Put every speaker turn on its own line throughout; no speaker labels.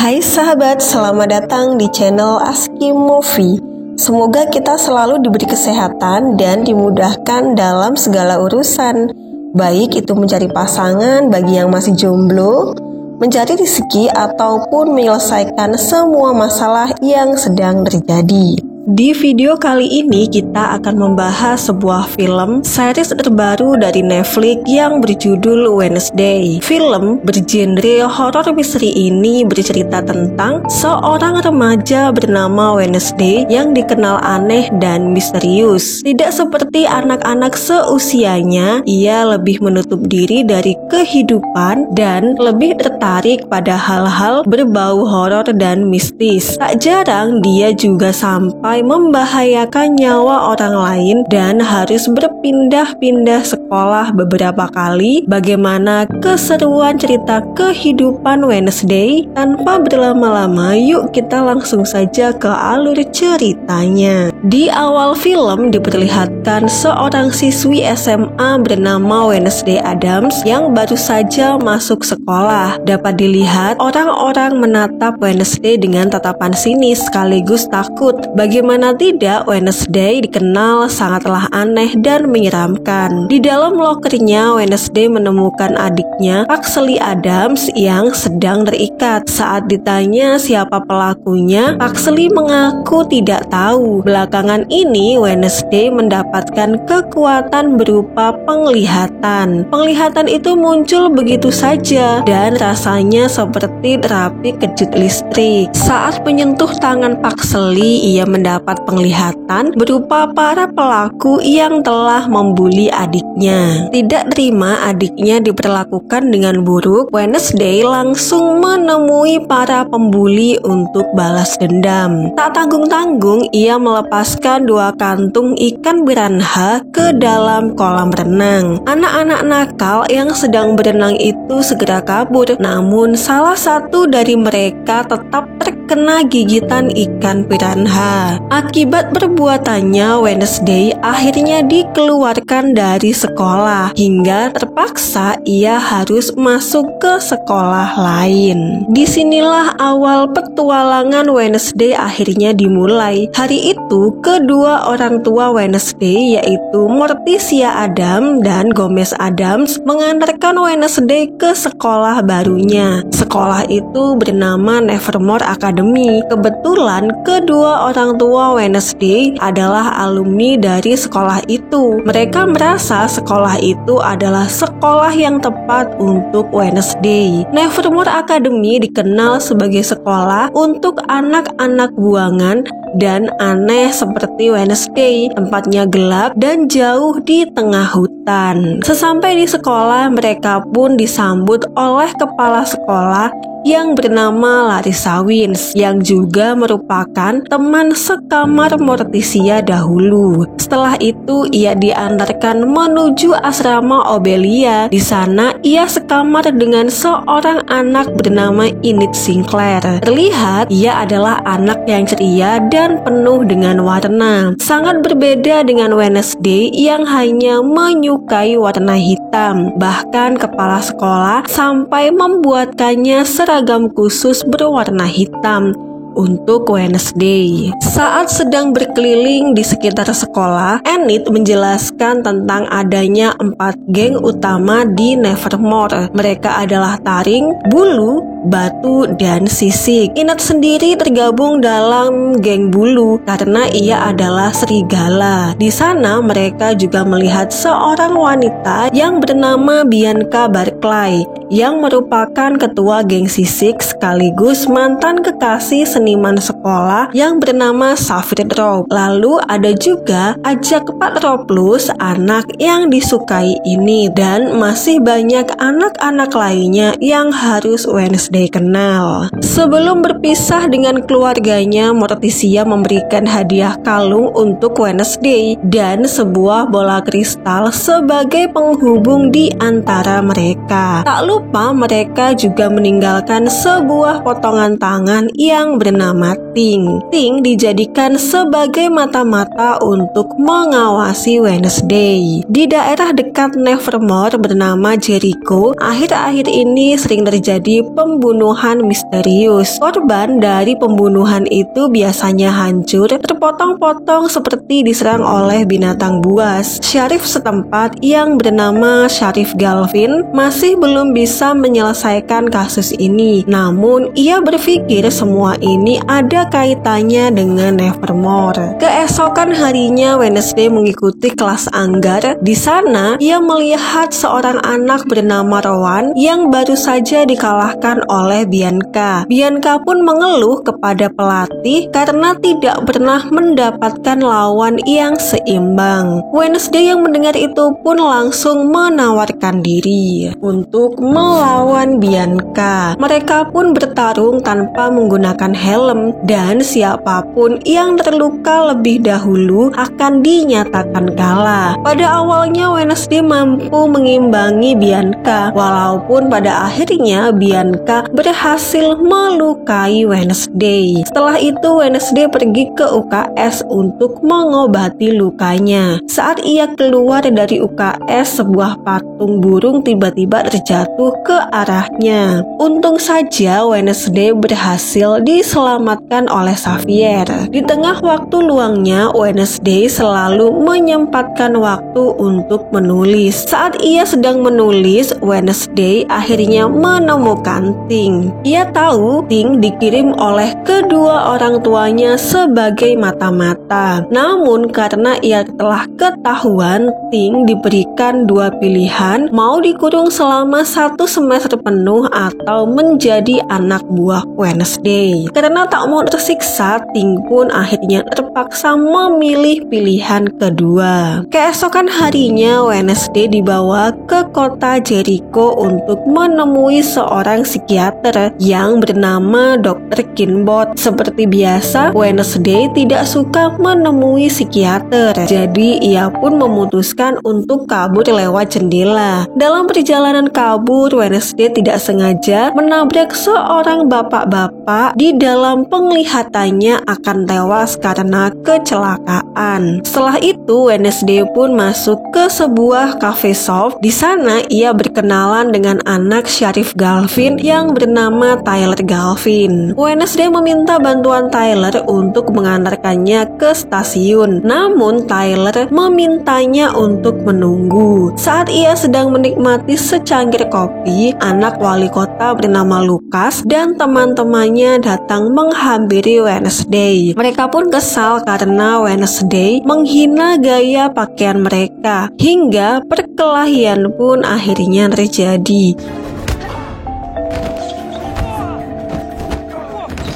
Hai sahabat, selamat datang di channel Aski Movie. Semoga kita selalu diberi kesehatan dan dimudahkan dalam segala urusan, baik itu mencari pasangan bagi yang masih jomblo, mencari rezeki ataupun menyelesaikan semua masalah yang sedang terjadi. Di video kali ini kita akan membahas sebuah film series terbaru dari Netflix yang berjudul Wednesday. Film bergenre horror misteri ini bercerita tentang seorang remaja bernama Wednesday yang dikenal aneh dan misterius. Tidak seperti anak-anak seusianya, ia lebih menutup diri dari kehidupan dan lebih tertarik pada hal-hal berbau horor dan mistis. Tak jarang dia juga sampai membahayakan nyawa orang lain dan harus berpindah-pindah sekolah beberapa kali. Bagaimana keseruan cerita kehidupan Wednesday? Tanpa berlama-lama, yuk kita langsung saja ke alur ceritanya. Di awal film diperlihatkan seorang siswi SMA bernama Wednesday Adams yang baru saja masuk sekolah. Dapat dilihat orang-orang menatap Wednesday dengan tatapan sinis sekaligus takut. Bagaimana tidak, Wednesday dikenal sangatlah aneh dan menyeramkan. Di dalam lokernya, Wednesday menemukan adiknya, Pugsley Adams, yang sedang terikat. Saat ditanya siapa pelakunya, Pugsley mengaku tidak tahu. Belakangan ini, Wednesday mendapatkan kekuatan berupa penglihatan. Penglihatan itu muncul begitu saja dan rasanya seperti terapi kejut listrik. Saat menyentuh tangan Pugsley, ia mendapat penglihatan berupa para pelaku yang telah membuli adiknya. Tidak terima adiknya diperlakukan dengan buruk, Wednesday langsung menemui para pembuli untuk balas dendam. Tak tanggung-tanggung, ia melepaskan 2 kantung ikan piranha ke dalam kolam renang. Anak-anak nakal yang sedang berenang itu segera kabur, namun salah satu dari mereka tetap terkena gigitan ikan piranha. Akibat perbuatannya, Wednesday akhirnya dikeluarkan dari sekolah hingga terpaksa ia harus masuk ke sekolah lain. Disinilah awal petualangan Wednesday akhirnya dimulai. Hari itu, kedua orang tua Wednesday yaitu Morticia Adams dan Gomez Adams mengantarkan Wednesday ke sekolah barunya. Sekolah itu bernama Nevermore Academy. Kebetulan kedua orang tua Wednesday adalah alumni dari sekolah itu. Mereka merasa sekolah itu adalah sekolah yang tepat untuk Wednesday. Nevermore Academy dikenal sebagai sekolah untuk anak-anak buangan dan aneh seperti Wednesday. Tempatnya gelap dan jauh di tengah hutan. Sesampai di sekolah, mereka pun disambut oleh kepala sekolah yang bernama Larissa Wins, yang juga merupakan teman sekamar Morticia dahulu. Setelah itu, ia diantarkan menuju asrama Obelia. Di sana, ia sekamar dengan seorang anak bernama Enid Sinclair. Terlihat ia adalah anak yang ceria dan penuh dengan warna. Sangat berbeda dengan Wednesday yang hanya menyukai warna hitam. Bahkan kepala sekolah sampai membuatkannya seragam khusus berwarna hitam untuk Wednesday. Saat sedang berkeliling di sekitar sekolah, Enid menjelaskan tentang adanya 4 geng utama di Nevermore. Mereka adalah taring, bulu, batu, dan sisik. Enid sendiri tergabung dalam geng bulu karena ia adalah serigala. Di sana mereka juga melihat seorang wanita yang bernama Bianca Barclay yang merupakan ketua geng sisik sekaligus mantan kekasih seniman sekolah yang bernama Savage Rope. Lalu ada juga Ajak Patroclus, anak yang disukai ini, dan masih banyak anak-anak lainnya yang harus Wednesday kenal. Sebelum berpisah dengan keluarganya, Morticia memberikan hadiah kalung untuk Wednesday dan sebuah bola kristal sebagai penghubung di antara mereka. Tak lupa mereka juga meninggalkan sebuah potongan tangan yang bernama Ting. Ting dijadikan sebagai mata-mata untuk mengawasi Wednesday. Di daerah dekat Nevermore bernama Jericho, akhir-akhir ini sering terjadi pembunuhan misterius. Korban dari pembunuhan itu biasanya hancur, terpotong-potong seperti diserang oleh binatang buas. Syarif setempat yang bernama Syarif Galvin masih belum bisa menyelesaikan kasus ini. Namun, ia berpikir semua ini ada kaitannya dengan Nevermore. Keesokan harinya, Wednesday mengikuti kelas Anggar. Di sana, ia melihat seorang anak bernama Rowan yang baru saja dikalahkan oleh Bianca. Bianca pun mengeluh kepada pelatih karena tidak pernah mendapatkan lawan yang seimbang. Wednesday yang mendengar itu pun langsung menawarkan diri untuk melawan Bianca. Mereka pun bertarung tanpa menggunakan helm dan siapapun yang terluka lebih dahulu akan dinyatakan kalah. Pada awalnya Wednesday mampu mengimbangi Bianca, walaupun pada akhirnya Bianca berhasil melukai Wednesday. Setelah itu Wednesday pergi ke UKS untuk mengobati lukanya. Saat ia keluar dari UKS, sebuah patung burung tiba-tiba terjatuh ke arahnya. Untung saja Wednesday berhasil diselamatkan oleh Xavier. Di tengah waktu luangnya, Wednesday selalu menyempatkan waktu untuk menulis. Saat ia sedang menulis, Wednesday akhirnya menemukan Ting. Ia tahu Ting dikirim oleh kedua orang tuanya sebagai mata-mata. Namun karena ia telah ketahuan, Ting diberikan dua pilihan, mau dikurung selama 1 semester penuh atau menjadi anak buah Wednesday. Karena tak mau tersiksa, Ting pun akhirnya terpaksa memilih pilihan kedua. Keesokan harinya, Wednesday dibawa ke kota Jericho untuk menemui seorang psikiater yang bernama Dr. Kinbot. Seperti biasa, Wednesday tidak suka menemui psikiater, jadi ia pun memutuskan untuk kabur lewat jendela. Dalam perjalanan kabur, Wednesday tidak sengaja menabrak seorang bapak-bapak di dalam penglihatannya akan tewas karena kecelakaan. Setelah itu, Wednesday pun masuk ke sebuah cafe shop. Di sana ia berkenalan dengan anak Syarif Galvin yang bernama Tyler Galvin. Wednesday meminta bantuan Tyler untuk mengantarkannya ke stasiun. Namun Tyler memintanya untuk menunggu. Saat ia sedang menikmati secangkir kopi, anak wali kota bernama Lucas dan teman-temannya datang menghampiri Wednesday. Mereka pun kesal karena Wednesday menghina gaya pakaian mereka, hingga perkelahian pun akhirnya terjadi.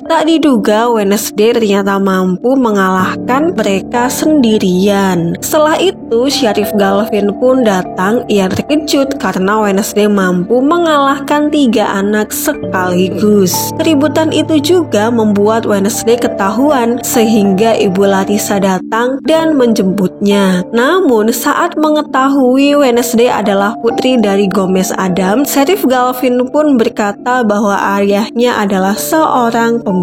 Tak diduga Wednesday ternyata mampu mengalahkan mereka sendirian. Setelah itu Syarif Galvin pun datang. Ia terkejut karena Wednesday mampu mengalahkan 3 anak sekaligus. Keributan itu juga membuat Wednesday ketahuan sehingga Ibu Larissa datang dan menjemputnya. Namun saat mengetahui Wednesday adalah putri dari Gomez Addams, Syarif Galvin pun berkata bahwa ayahnya adalah seorang pembunuh.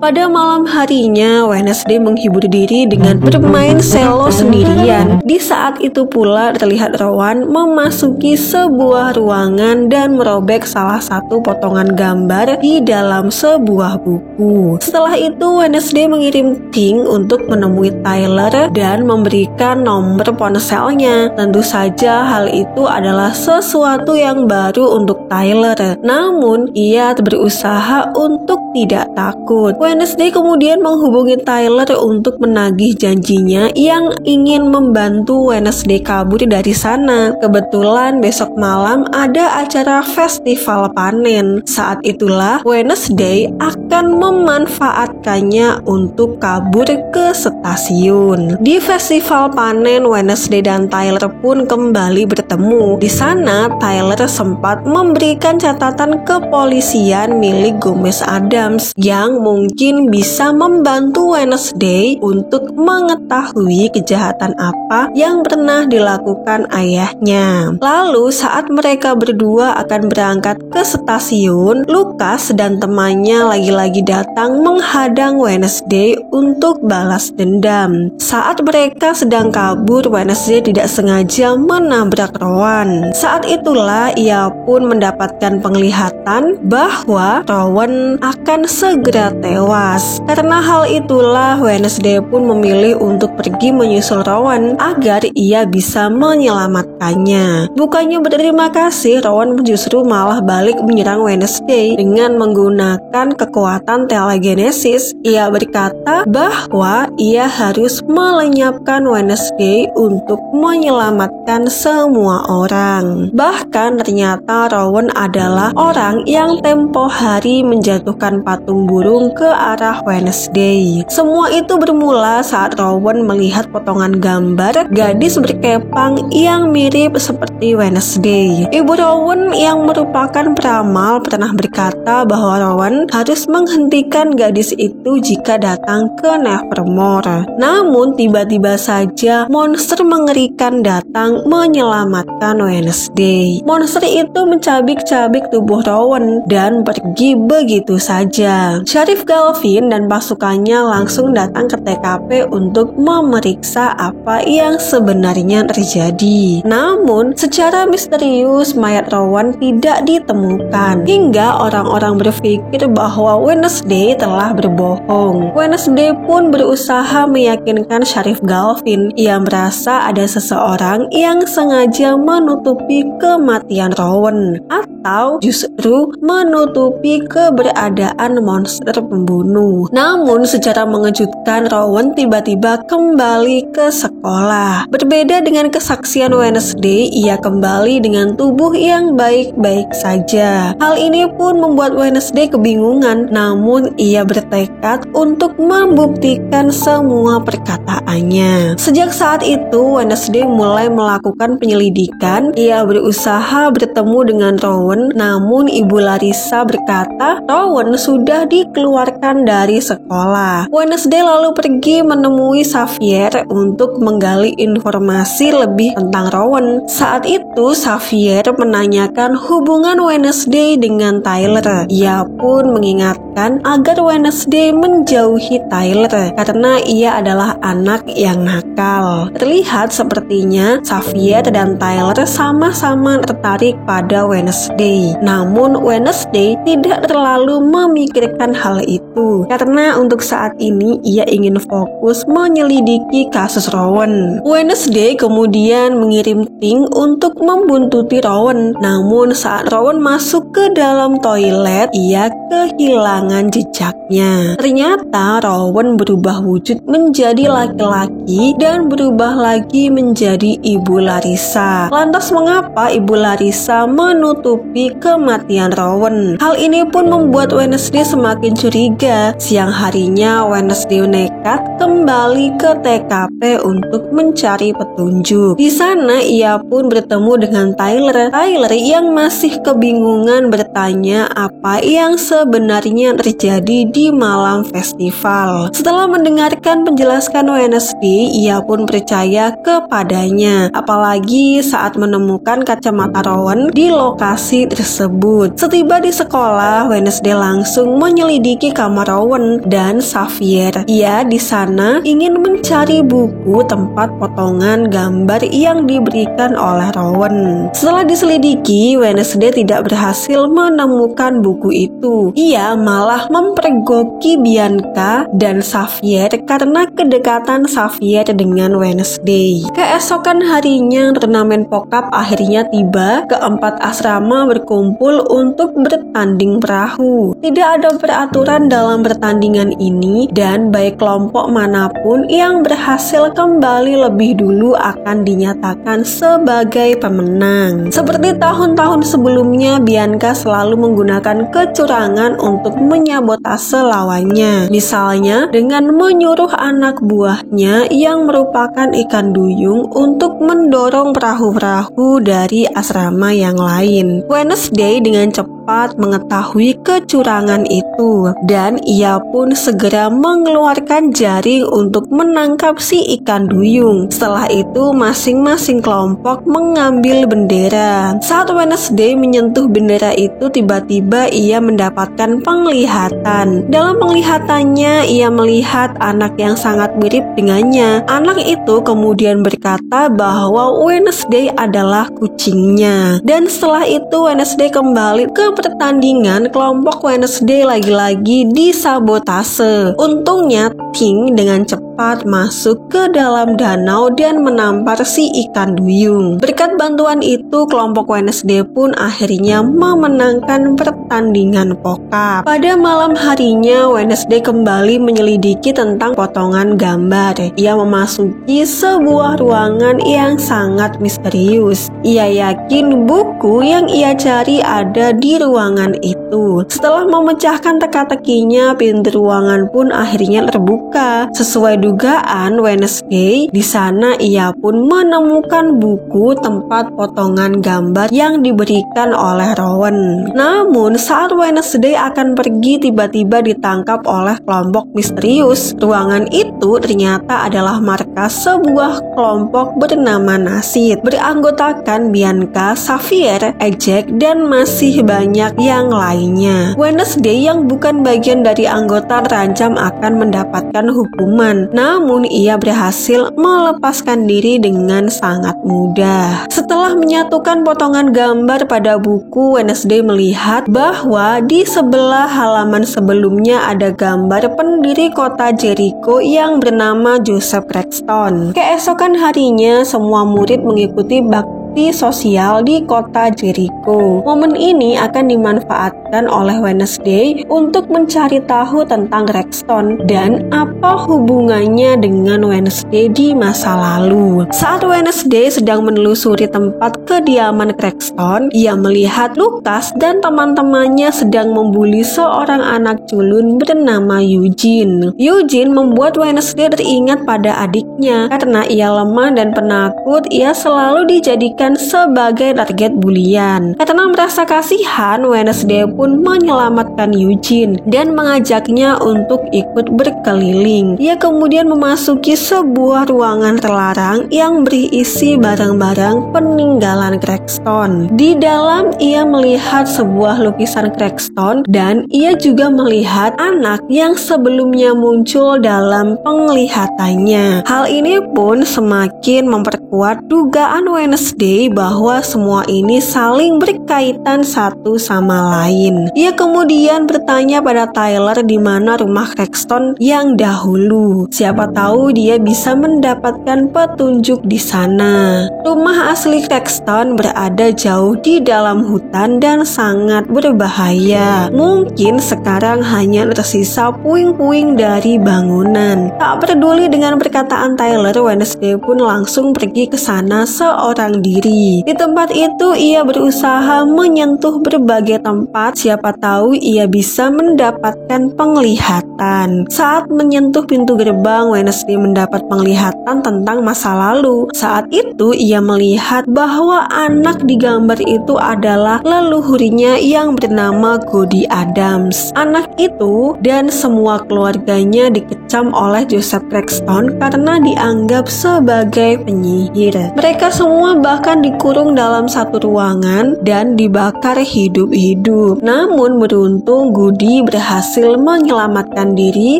Pada malam harinya, Wednesday menghibur diri dengan bermain selo sendirian. Di saat itu pula terlihat Rowan memasuki sebuah ruangan dan merobek salah satu potongan gambar di dalam sebuah buku. Setelah itu, Wednesday mengirim Ting untuk menemui Tyler dan memberikan nomor ponselnya. Tentu saja hal itu adalah sesuatu yang baru untuk Tyler. Namun, ia berusaha untuk tidak takut. Wednesday kemudian menghubungi Tyler untuk menagih janjinya yang ingin membantu Wednesday kabur dari sana. Kebetulan besok malam ada acara festival panen. Saat itulah Wednesday akan memanfaatkannya untuk kabur ke stasiun. Di festival panen, Wednesday dan Tyler pun kembali bertemu. Di sana, Tyler sempat memberikan catatan kepolisian milik Gomez Addams yang mungkin bisa membantu Wednesday untuk mengetahui kejahatan apa yang pernah dilakukan ayahnya. Lalu saat mereka berdua akan berangkat ke stasiun, Lucas dan temannya lagi-lagi lagi datang menghadang Wednesday untuk balas dendam. Saat mereka sedang kabur, Wednesday tidak sengaja menabrak Rowan. Saat itulah ia pun mendapatkan penglihatan bahwa Rowan akan segera tewas. Karena hal itulah Wednesday pun memilih untuk pergi menyusul Rowan agar ia bisa menyelamatkannya. Bukannya berterima kasih, Rowan justru malah balik menyerang Wednesday dengan menggunakan kekuatan telekinesis. Ia berkata bahwa ia harus melenyapkan Wednesday untuk menyelamatkan semua orang. Bahkan ternyata Rowan adalah orang yang tempo hari menjatuhkan patung burung ke arah Wednesday. Semua itu bermula saat Rowan melihat potongan gambar gadis berkepang yang mirip seperti Wednesday. Ibu Rowan yang merupakan peramal pernah berkata bahwa Rowan harus menghentikan gadis itu jika datang ke Nevermore. Namun tiba-tiba saja monster mengerikan datang menyelamatkan Wednesday. Monster itu mencabik-cabik tubuh Rowan dan pergi begitu saja. Sheriff Galvin dan pasukannya langsung datang ke TKP untuk memeriksa apa yang sebenarnya terjadi. Namun secara misterius mayat Rowan tidak ditemukan hingga orang-orang berpikir bahwa Wednesday telah berbohong. Wednesday pun berusaha meyakinkan Sheriff Galvin. Ia merasa ada seseorang yang sengaja menutupi kematian Rowan atau justru menutupi keberadaan monster pembunuh. Namun secara mengejutkan Rowan tiba-tiba kembali ke sekolah. Berbeda dengan kesaksian Wednesday, ia kembali dengan tubuh yang baik-baik saja. Hal ini pun membuat Wednesday kebingungan, namun ia bertekad untuk membuktikan semua perkataannya. Sejak saat itu Wednesday mulai melakukan penyelidikan. Ia berusaha bertemu dengan Rowan, namun Ibu Larissa berkata Rowan sudah dikeluarkan dari sekolah. Wednesday lalu pergi menemui Xavier untuk menggali informasi lebih tentang Rowan. Saat itu Xavier menanyakan hubungan Wednesday dengan Tyler. Ia pun mengingatkan agar Wednesday menjauhi Tyler karena ia adalah anak yang nakal. Terlihat sepertinya Xavier dan Tyler sama-sama tertarik pada Wednesday. Namun Wednesday tidak terlalu memikirkan hal itu karena untuk saat ini ia ingin fokus menyelidiki kasus Rowan. Wednesday kemudian mengirim tim untuk membuntuti Rowan. Namun saat Rowan masuk ke dalam toilet, ia kehilangan jejaknya. Ternyata Rowan berubah wujud menjadi laki-laki dan berubah lagi menjadi Ibu Larissa. Lantas mengapa Ibu Larissa menutupi kematian Rowan? Hal ini pun membuat Wednesday semakin curiga. Siang harinya Wednesday nekat kembali ke TKP untuk mencari petunjuk. Di sana ia pun bertemu dengan Tyler. Tyler yang masih kebingungan bertanya apa yang sebenarnya terjadi di malam festival. Setelah mendengarkan penjelasan Wednesday, ia pun percaya kepadanya, apalagi saat menemukan kacamata Rowan di lokasi tersebut. Setiba di sekolah, Wednesday langsung menyelidiki kamar Rowan dan Xavier. Ia di sana ingin mencari buku tempat potongan gambar yang diberikan oleh Rowan. Setelah diselidiki, Wednesday tidak berhasil menemukan buku itu. Ia malah mempergoki Bianca dan Xavier karena kedekatan Xavier dengan Wednesday. Keesokan harinya turnamen pokap akhirnya tiba. Keempat asrama berkumpul untuk bertanding perahu. Tidak ada peraturan dalam pertandingan ini dan baik kelompok manapun yang berhasil kembali lebih dulu akan dinyatakan sebagai pemenang. Seperti tahun-tahun sebelumnya, Bianca selalu menggunakan kecurangan untuk menyabotase lawannya. Misalnya dengan menyuruh anak buahnya yang merupakan ikan duyung untuk mendorong perahu-perahu dari asrama yang lain. Wednesday dengan cepat mengetahui kecurangan itu dan ia pun segera mengeluarkan jaring untuk menangkap si ikan duyung. Setelah itu masing-masing kelompok mengambil bendera. Saat Wednesday menyentuh bendera itu, tiba-tiba ia mendapatkan penglihatan penglihatan. Dalam penglihatannya, ia melihat anak yang sangat mirip dengannya. Anak itu kemudian berkata bahwa Wednesday adalah kucingnya. Dan setelah itu Wednesday kembali ke pertandingan. Kelompok Wednesday lagi-lagi disabotase. Untungnya Ting dengan cepat masuk ke dalam danau dan menampar si ikan duyung. Berkat bantuan itu, kelompok Wednesday pun akhirnya memenangkan pertandingan pokap. Pada malam harinya, Wednesday kembali menyelidiki tentang potongan gambar. Ia memasuki sebuah ruangan yang sangat misterius. Ia yakin buku yang ia cari ada di ruangan itu. Setelah memecahkan teka-tekinya, pintu ruangan pun akhirnya terbuka. Sesuai dugaan Wednesday, di sana ia pun menemukan buku tempat potongan gambar yang diberikan oleh Rowan. Namun saat Wednesday akan pergi, tiba-tiba ditangkap oleh kelompok misterius. Ruangan itu ternyata adalah markas sebuah kelompok bernama Nasid, beranggotakan Bianca, Xavier, Ejek, dan masih banyak yang lainnya. Wednesday yang bukan bagian dari anggota terancam akan mendapatkan hukuman, namun ia berhasil melepaskan diri dengan sangat mudah. Setelah menyatukan potongan gambar pada buku, Wednesday melihat bahwa di sebelah halaman sebelumnya ada gambar pendiri kota Jericho yang bernama Joseph Cranston. Keesokan harinya, semua murid mengikuti bakti sosial di kota Jericho. Momen ini akan dimanfaatkan oleh Wednesday untuk mencari tahu tentang Cranston dan apa hubungannya dengan Wednesday di masa lalu. Saat Wednesday sedang menelusuri tempat kediaman Cranston, ia melihat Lucas dan teman-temannya sedang membuli seorang anak culun bernama Eugene. Eugene membuat Wednesday teringat pada adiknya. Karena ia lemah dan penakut, ia selalu dijadikan sebagai target bulian. Karena merasa kasihan, Wednesday pun menyelamatkan Eugene dan mengajaknya untuk ikut berkeliling. Ia kemudian memasuki sebuah ruangan terlarang yang berisi barang-barang peninggalan Cranston. Di dalam ia melihat sebuah lukisan Cranston dan ia juga melihat anak yang sebelumnya muncul dalam penglihatannya. Hal ini pun semakin memperkuat dugaan Wednesday bahwa semua ini saling berkaitan satu sama lain. Ia kemudian bertanya pada Tyler di mana rumah Cranston yang dahulu. Siapa tahu dia bisa mendapatkan petunjuk di sana. Rumah asli Cranston berada jauh di dalam hutan dan sangat berbahaya. Mungkin sekarang hanya tersisa puing-puing dari bangunan. Tak peduli dengan perkataan Tyler, Wednesday pun langsung pergi ke sana seorang diri. Di tempat itu ia berusaha menyentuh berbagai tempat, siapa tahu ia bisa mendapatkan penglihatan. Saat menyentuh pintu gerbang, Wednesday mendapat penglihatan tentang masa lalu. Saat itu ia melihat bahwa anak di gambar itu adalah leluhurnya yang bernama Goody Adams. Anak itu dan semua keluarganya dikecam oleh Joseph Cranston karena dianggap sebagai penyihir. Mereka semua bahkan dikurung dalam satu ruangan dan dibakar hidup-hidup. Namun beruntung Goody berhasil menyelamatkan diri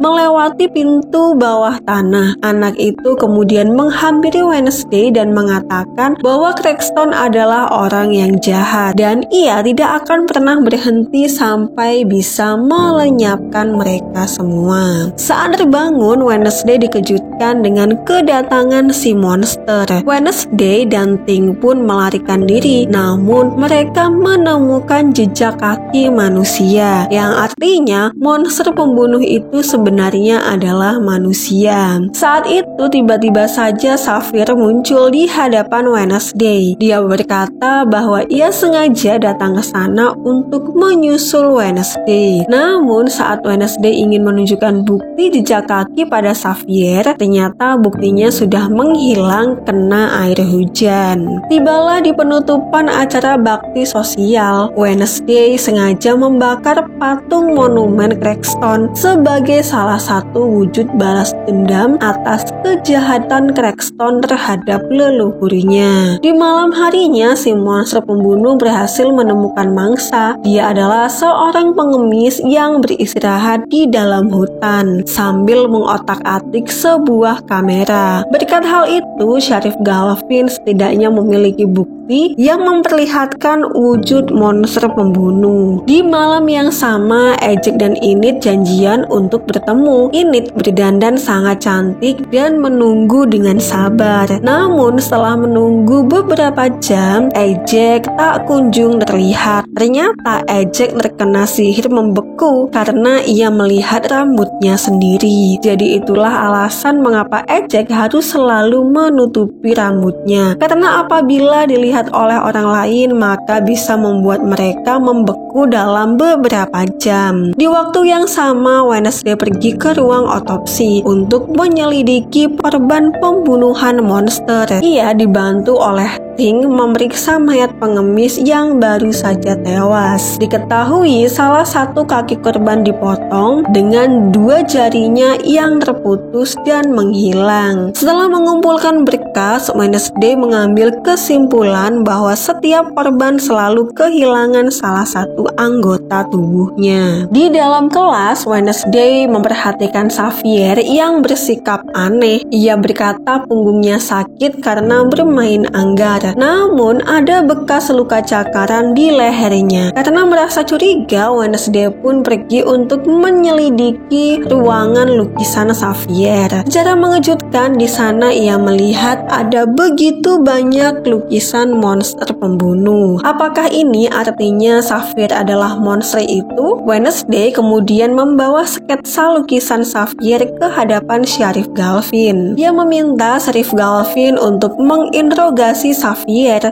melewati pintu bawah tanah. Anak itu kemudian menghampiri Wednesday dan mengatakan bahwa Cranston adalah orang yang jahat dan ia tidak akan pernah berhenti sampai bisa melenyapkan mereka semua. Saat terbangun, Wednesday dikejutkan dengan kedatangan si monster. Wednesday dan Ting pun melarikan diri, namun mereka menemukan jejak kaki manusia, yang artinya monster pembunuh itu sebenarnya adalah manusia. Saat itu tiba-tiba saja Xavier muncul di hadapan Wednesday. Dia berkata bahwa ia sengaja datang ke sana untuk menyusul Wednesday. Namun saat Wednesday ingin menunjukkan bukti jejak kaki pada Xavier, ternyata buktinya sudah menghilang kena air hujan. Tibalah di penutupan acara bakti sosial, Wednesday sengaja sengaja membakar patung monumen Crackstone sebagai salah satu wujud balas dendam atas kejahatan Crackstone terhadap leluhurnya. Di malam harinya, si monster pembunuh berhasil menemukan mangsa. Dia adalah seorang pengemis yang beristirahat di dalam hutan sambil mengotak-atik sebuah kamera. Berkat hal itu, Sheriff Galvin setidaknya memiliki bukti yang memperlihatkan wujud monster pembunuh. Di malam yang sama, Ejek dan Enid janjian untuk bertemu. Enid berdandan sangat cantik dan menunggu dengan sabar. Namun setelah menunggu beberapa jam, Ejek tak kunjung terlihat. Ternyata Ejek terkena sihir membeku karena ia melihat rambutnya sendiri. Jadi itulah alasan mengapa Ejek harus selalu menutupi rambutnya. Karena apabila dilihat oleh orang lain, maka bisa membuat mereka membeku dalam beberapa jam. Di waktu yang sama, Wednesday pergi ke ruang otopsi untuk menyelidiki korban pembunuhan monster. Ia dibantu oleh Ting memeriksa mayat pengemis yang baru saja tewas. Diketahui salah satu kaki korban dipotong dengan 2 jarinya yang terputus dan menghilang. Setelah mengumpulkan berkas, Wednesday mengambil kesimpulan bahwa setiap korban selalu kehilangan salah satu anggota tubuhnya. Di dalam kelas, Wednesday memperhatikan Xavier yang bersikap aneh. Ia berkata punggungnya sakit karena bermain anggar. Namun ada bekas luka cakaran di lehernya. Karena merasa curiga, Wednesday pun pergi untuk menyelidiki ruangan lukisan Xavier. Secara mengejutkan, di sana ia melihat ada begitu banyak lukisan monster pembunuh. Apakah ini artinya Xavier adalah monster itu? Wednesday kemudian membawa sketsa lukisan Xavier ke hadapan Sheriff Galvin. Dia meminta Sheriff Galvin untuk menginterogasi Xavier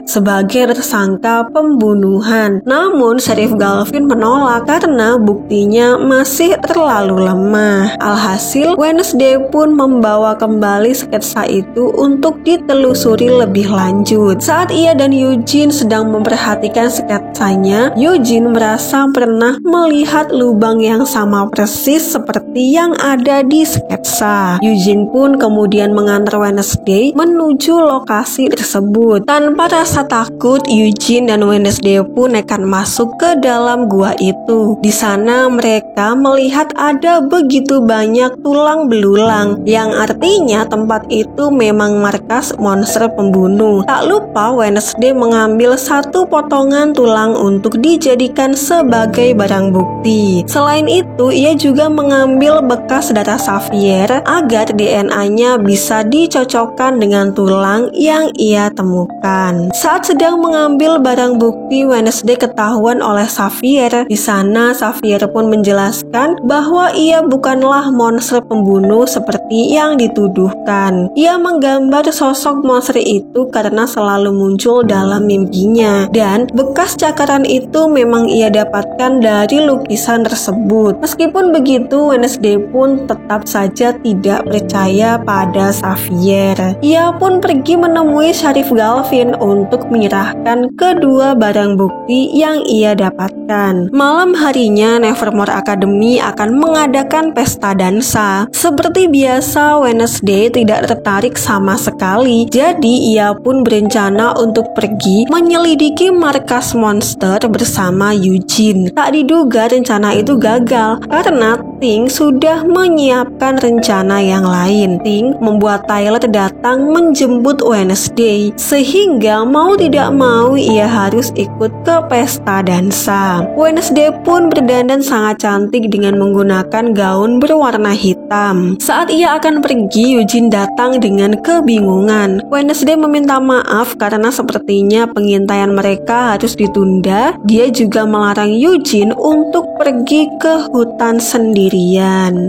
sebagai tersangka pembunuhan. Namun Sheriff Galvin menolak karena buktinya masih terlalu lemah. Alhasil, Wednesday pun membawa kembali sketsa itu untuk ditelusuri lebih lanjut. Saat ia dan Eugene sedang memperhatikan sketsanya, Eugene merasa pernah melihat lubang yang sama persis seperti yang ada di sketsa. Eugene pun kemudian mengantar Wednesday menuju lokasi tersebut. Tanpa rasa takut, Eugene dan Wednesday pun akan masuk ke dalam gua itu. Di sana mereka melihat ada begitu banyak tulang belulang, yang artinya tempat itu memang markas monster pembunuh. Tak lupa Wednesday mengambil satu potongan tulang untuk dijadikan sebagai barang bukti. Selain itu, ia juga mengambil bekas darah Xavier agar DNA-nya bisa dicocokkan dengan tulang yang ia temukan. Saat sedang mengambil barang bukti, Wednesday ketahuan oleh Xavier. Di sana Xavier pun menjelaskan bahwa ia bukanlah monster pembunuh seperti yang dituduhkan. Ia menggambar sosok monster itu karena selalu muncul dalam mimpinya, dan bekas cakaran itu memang ia dapatkan dari lukisan tersebut. Meskipun begitu, Wednesday pun tetap saja tidak percaya pada Xavier. Ia pun pergi menemui Sheriff Galvin untuk menyerahkan kedua barang bukti yang ia dapatkan. Malam harinya, Nevermore Academy akan mengadakan pesta dansa. Seperti biasa, Wednesday tidak tertarik sama sekali. Jadi ia pun berencana untuk pergi menyelidiki markas monster bersama Eugene. Tak diduga rencana itu gagal karena Ting sudah menyiapkan rencana yang lain. Ting membuat Tyler datang menjemput Wednesday, sehingga mau tidak mau ia harus ikut ke pesta dansa. Wednesday pun berdandan sangat cantik dengan menggunakan gaun berwarna hitam. Saat ia akan pergi, Eugene datang dengan kebingungan. Wednesday meminta maaf karena sepertinya pengintaian mereka harus ditunda. Dia juga melarang Eugene untuk pergi ke hutan sendirian.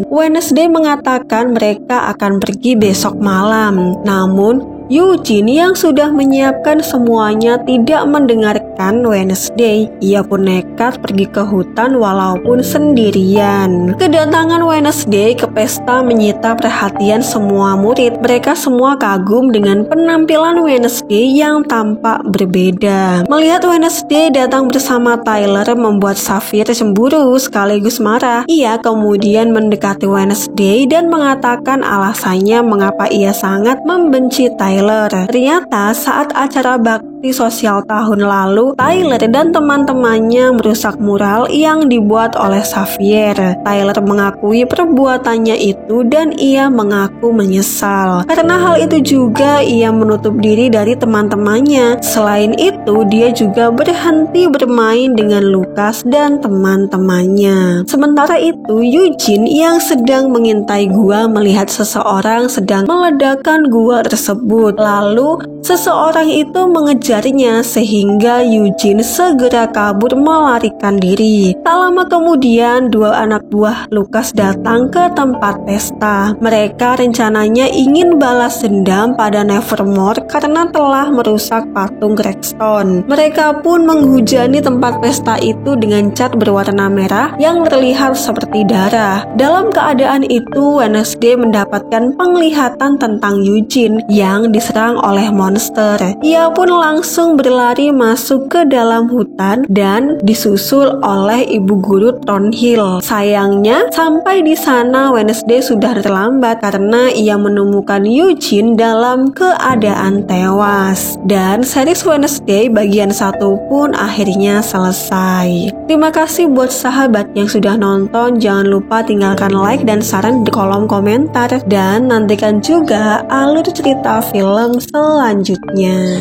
Wednesday mengatakan mereka akan pergi besok malam. Namun Eugene yang sudah menyiapkan semuanya tidak mendengarkan menyelamatkan Wednesday. Ia pun nekat pergi ke hutan walaupun sendirian. Kedatangan Wednesday ke pesta menyita perhatian semua murid. Mereka semua kagum dengan penampilan Wednesday yang tampak berbeda. Melihat Wednesday datang bersama Tyler membuat Xavier cemburu sekaligus marah. Ia kemudian mendekati Wednesday dan mengatakan alasannya mengapa ia sangat membenci Tyler. Ternyata saat acara bakti sosial tahun lalu, Tyler dan teman-temannya merusak mural yang dibuat oleh Xavier. Tyler mengakui perbuatannya itu dan ia mengaku menyesal. Karena hal itu juga ia menutup diri dari teman-temannya. Selain itu, dia juga berhenti bermain dengan Lucas dan teman-temannya. Sementara itu, Eugene yang sedang mengintai gua melihat seseorang sedang meledakkan gua tersebut. Lalu, seseorang itu mengejarnya sehingga Eugene segera kabur melarikan diri. Tak lama kemudian, dua anak buah Lucas datang ke tempat pesta. Mereka rencananya ingin balas dendam pada Nevermore karena telah merusak patung Gregstone. Mereka pun menghujani tempat pesta itu dengan cat berwarna merah yang terlihat seperti darah. Dalam keadaan itu, Wednesday mendapatkan penglihatan tentang Eugene yang diserang oleh monster. Ia pun langsung berlari masuk ke dalam hutan dan disusul oleh ibu guru Thornhill. Sayangnya, sampai di sana Wednesday sudah terlambat karena ia menemukan Eugene dalam keadaan tewas. Dan series Wednesday bagian 1 pun akhirnya selesai. Terima kasih buat sahabat yang sudah nonton. Jangan lupa tinggalkan like dan saran di kolom komentar. Dan nantikan juga alur cerita film selanjutnya.